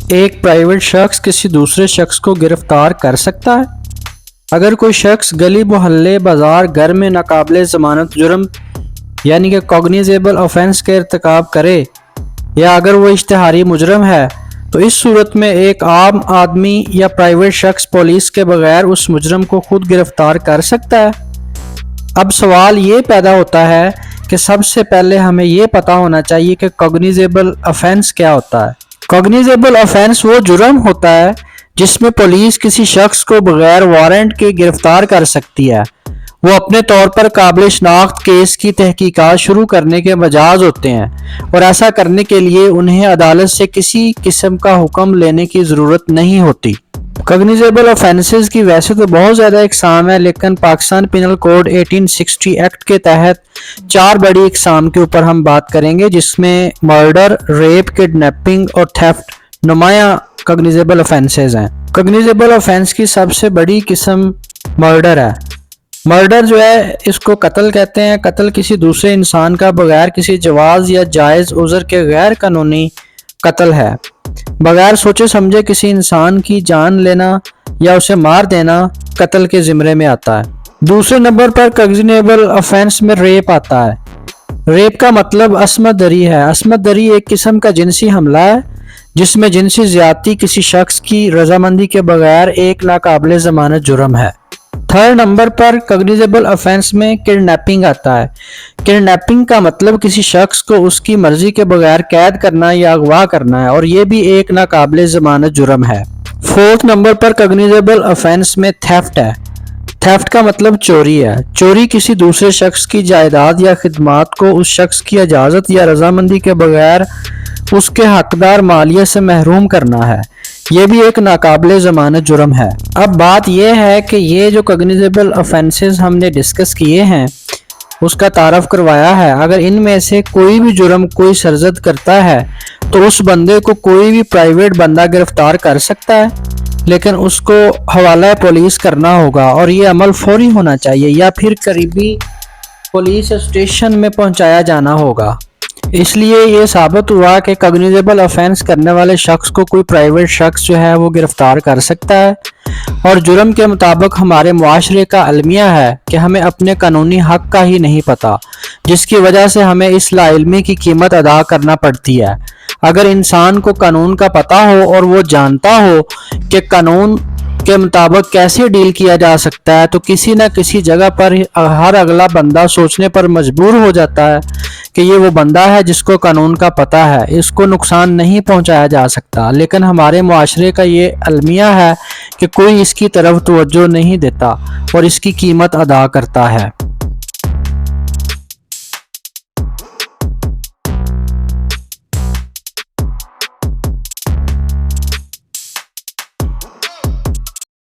ایک پرائیویٹ شخص کسی دوسرے شخص کو گرفتار کر سکتا ہے؟ اگر کوئی شخص گلی محلے بازار گھر میں ناقابل ضمانت جرم یعنی کہ کوگنیزیبل آفینس کا ارتکاب کرے یا اگر وہ اشتہاری مجرم ہے تو اس صورت میں ایک عام آدمی یا پرائیویٹ شخص پولیس کے بغیر اس مجرم کو خود گرفتار کر سکتا ہے۔ اب سوال یہ پیدا ہوتا ہے کہ سب سے پہلے ہمیں یہ پتا ہونا چاہیے کہ کوگنیزیبل آفینس کیا ہوتا ہے۔ کوگنیزیبل آفینس وہ جرم ہوتا ہے جس میں پولیس کسی شخص کو بغیر وارنٹ کے گرفتار کر سکتی ہے۔ وہ اپنے طور پر قابل شناخت کیس کی تحقیقات شروع کرنے کے مجاز ہوتے ہیں اور ایسا کرنے کے لیے انہیں عدالت سے کسی قسم کا حکم لینے کی ضرورت نہیں ہوتی۔ کوگنیزیبل آفینسز کی ویسے تو بہت زیادہ اقسام ہیں، لیکن پاکستان پینل کوڈ 1860 ایکٹ کے تحت 4 بڑی اقسام کے اوپر ہم بات کریں گے، جس میں مرڈر، ریپ، کڈنیپنگ اور تھیفٹ نمایاں کوگنیزیبل آفینسز ہیں۔ کوگنیزیبل آفینس کی سب سے بڑی قسم مرڈر ہے۔ مرڈر جو ہے اس کو قتل کہتے ہیں۔ قتل کسی دوسرے انسان کا بغیر کسی جواز یا جائز عذر کے غیر قانونی قتل ہے۔ بغیر سوچے سمجھے کسی انسان کی جان لینا یا اسے مار دینا قتل کے زمرے میں آتا ہے۔ دوسرے نمبر پر کوگنیزیبل آفینس میں ریپ آتا ہے۔ ریپ کا مطلب عصمت دری ہے۔ عصمت دری ایک قسم کا جنسی حملہ ہے جس میں جنسی زیادتی کسی شخص کی رضامندی کے بغیر ایک ناقابل ضمانت جرم ہے۔ تھرڈ نمبر پر کوگنیزیبل آفینس میں کڈنیپنگ آتا ہے۔ کڈنیپنگ کا مطلب کسی شخص کو اس کی مرضی کے بغیر قید کرنا یا اغوا کرنا ہے اور یہ بھی ایک ناقابل ضمانت جرم ہے۔ فورتھ نمبر پر کوگنیزیبل آفینس میں تھیفٹ ہے۔ تھیفٹ کا مطلب چوری ہے۔ چوری کسی دوسرے شخص کی جائیداد یا خدمات کو اس شخص کی اجازت یا رضامندی کے بغیر اس کے حقدار مالیت سے محروم کرنا ہے۔ یہ بھی ایک ناقابل ضمانت جرم ہے۔ اب بات یہ ہے کہ یہ جو کوگنیزیبل آفینسز ہم نے ڈسکس کیے ہیں اس کا تعارف کروایا ہے، اگر ان میں سے کوئی بھی جرم کوئی سرزد کرتا ہے تو اس بندے کو کوئی بھی پرائیویٹ بندہ گرفتار کر سکتا ہے، لیکن اس کو حوالہ پولیس کرنا ہوگا اور یہ عمل فوری ہونا چاہیے یا پھر قریبی پولیس اسٹیشن میں پہنچایا جانا ہوگا۔ اس لیے یہ ثابت ہوا کہ کوگنیزیبل آفینس کرنے والے شخص کو کوئی پرائیویٹ شخص جو ہے وہ گرفتار کر سکتا ہے، اور جرم کے مطابق ہمارے معاشرے کا المیہ ہے کہ ہمیں اپنے قانونی حق کا ہی نہیں پتہ، جس کی وجہ سے ہمیں اس لا علمی کی قیمت ادا کرنا پڑتی ہے۔ اگر انسان کو قانون کا پتہ ہو اور وہ جانتا ہو کہ قانون کے مطابق کیسے ڈیل کیا جا سکتا ہے تو کسی نہ کسی جگہ پر ہر اگلا بندہ سوچنے پر مجبور ہو جاتا ہے کہ یہ وہ بندہ ہے جس کو قانون کا پتہ ہے، اس کو نقصان نہیں پہنچایا جا سکتا، لیکن ہمارے معاشرے کا یہ المیہ ہے کہ کوئی اس کی طرف توجہ نہیں دیتا اور اس کی قیمت ادا کرتا ہے۔